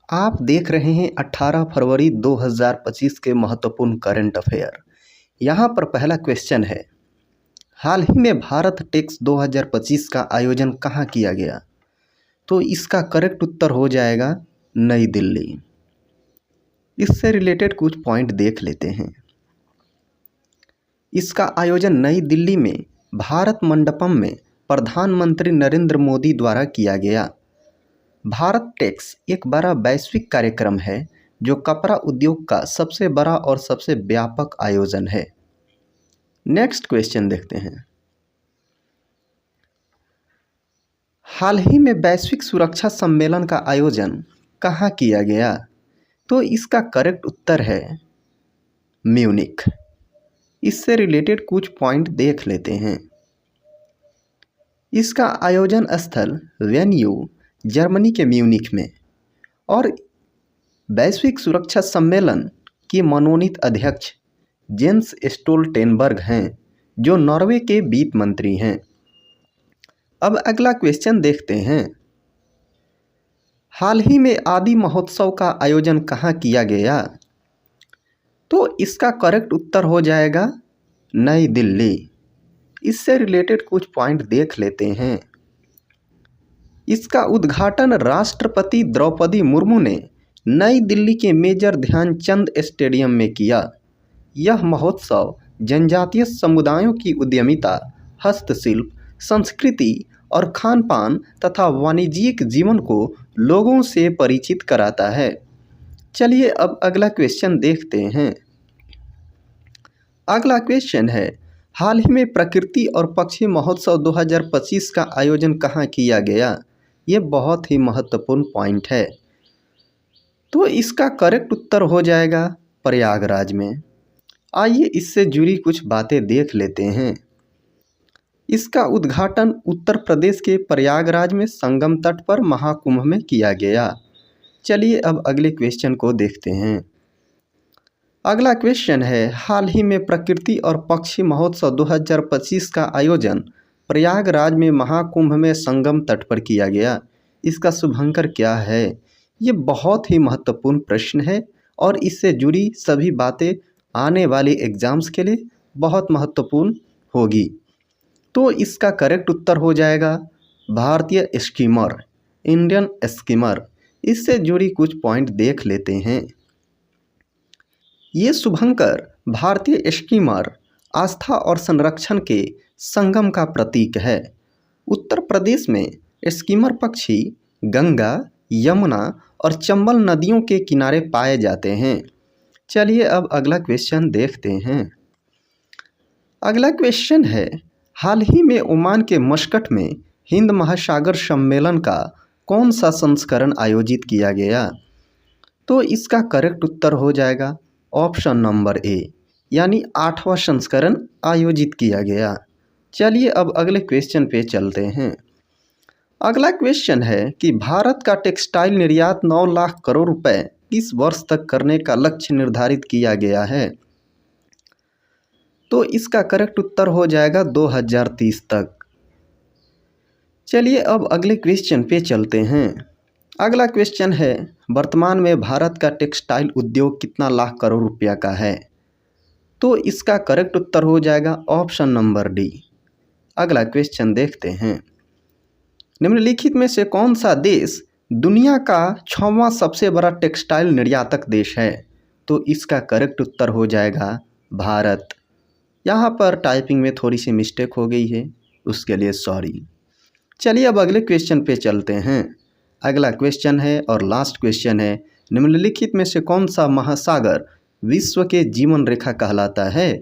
आप देख रहे हैं 18 फरवरी 2025 के महत्वपूर्ण करंट अफेयर। यहाँ पर पहला क्वेश्चन है, हाल ही में भारत टेक्स 2025 का आयोजन कहाँ किया गया? तो इसका करेक्ट उत्तर हो जाएगा नई दिल्ली। इससे रिलेटेड कुछ पॉइंट देख लेते हैं। इसका आयोजन नई दिल्ली में भारत मंडपम में प्रधानमंत्री नरेंद्र मोदी द्वारा किया गया। भारत टेक्स एक बड़ा वैश्विक कार्यक्रम है जो कपड़ा उद्योग का सबसे बड़ा और सबसे व्यापक आयोजन है। नेक्स्ट क्वेश्चन देखते हैं। हाल ही में वैश्विक सुरक्षा सम्मेलन का आयोजन कहाँ किया गया? तो इसका करेक्ट उत्तर है म्यूनिख। इससे रिलेटेड कुछ पॉइंट देख लेते हैं। इसका आयोजन स्थल वेन्यू जर्मनी के म्यूनिख में और वैश्विक सुरक्षा सम्मेलन के मनोनीत अध्यक्ष जेंस स्टोल्टेनबर्ग हैं, जो नॉर्वे के वित्त मंत्री हैं। अब अगला क्वेश्चन देखते हैं। हाल ही में आदि महोत्सव का आयोजन कहाँ किया गया? तो इसका करेक्ट उत्तर हो जाएगा नई दिल्ली। इससे रिलेटेड कुछ पॉइंट देख लेते हैं। इसका उद्घाटन राष्ट्रपति द्रौपदी मुर्मू ने नई दिल्ली के मेजर ध्यानचंद स्टेडियम में किया। यह महोत्सव जनजातीय समुदायों की उद्यमिता, हस्तशिल्प, संस्कृति और खान पान तथा वाणिज्यिक जीवन को लोगों से परिचित कराता है। चलिए अब अगला क्वेश्चन देखते हैं। अगला क्वेश्चन है, हाल ही में प्रकृति और पक्षी महोत्सव 2025 का आयोजन कहाँ किया गया? ये बहुत ही महत्वपूर्ण पॉइंट है। तो इसका करेक्ट उत्तर हो जाएगा प्रयागराज में। आइए इससे जुड़ी कुछ बातें देख लेते हैं। इसका उद्घाटन उत्तर प्रदेश के प्रयागराज में संगम तट पर महाकुंभ में किया गया। चलिए अब अगले क्वेश्चन को देखते हैं। अगला क्वेश्चन है, हाल ही में प्रकृति और पक्षी महोत्सव 2025 का आयोजन प्रयागराज में महाकुंभ में संगम तट पर किया गया। इसका शुभंकर क्या है? ये बहुत ही महत्वपूर्ण प्रश्न है और इससे जुड़ी सभी बातें आने वाले एग्जाम्स के लिए बहुत महत्वपूर्ण होगी। तो इसका करेक्ट उत्तर हो जाएगा भारतीय स्कीमर, इंडियन स्कीमर। इससे जुड़ी कुछ पॉइंट देख लेते हैं। ये शुभंकर भारतीय स्कीमर आस्था और संरक्षण के संगम का प्रतीक है। उत्तर प्रदेश में स्कीमर पक्षी गंगा, यमुना और चंबल नदियों के किनारे पाए जाते हैं। चलिए अब अगला क्वेश्चन देखते हैं। अगला क्वेश्चन है, हाल ही में ओमान के मस्कट में हिंद महासागर सम्मेलन का कौन सा संस्करण आयोजित किया गया? तो इसका करेक्ट उत्तर हो जाएगा ऑप्शन नंबर ए, यानी 8वां संस्करण आयोजित किया गया। चलिए अब अगले क्वेश्चन पे चलते हैं। अगला क्वेश्चन है कि भारत का टेक्सटाइल निर्यात 9 लाख करोड़ रुपए किस वर्ष तक करने का लक्ष्य निर्धारित किया गया है? तो इसका करेक्ट उत्तर हो जाएगा 2030 तक। चलिए अब अगले क्वेश्चन पे चलते हैं। अगला क्वेश्चन है, वर्तमान में भारत का टेक्सटाइल उद्योग कितना लाख करोड़ रुपया का है? तो इसका करेक्ट उत्तर हो जाएगा ऑप्शन नंबर डी। अगला क्वेश्चन देखते हैं। निम्नलिखित में से कौन सा देश दुनिया का 6वां सबसे बड़ा टेक्सटाइल निर्यातक देश है? तो इसका करेक्ट उत्तर हो जाएगा भारत। यहाँ पर टाइपिंग में थोड़ी सी मिस्टेक हो गई है, उसके लिए सॉरी। चलिए अब अगले क्वेश्चन पे चलते हैं। अगला क्वेश्चन है और लास्ट क्वेश्चन है, निम्नलिखित में से कौन सा महासागर विश्व के जीवन रेखा कहलाता है?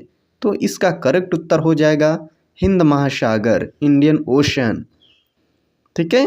तो इसका करेक्ट उत्तर हो जाएगा हिंद महासागर, इंडियन ओशन। ठीक है।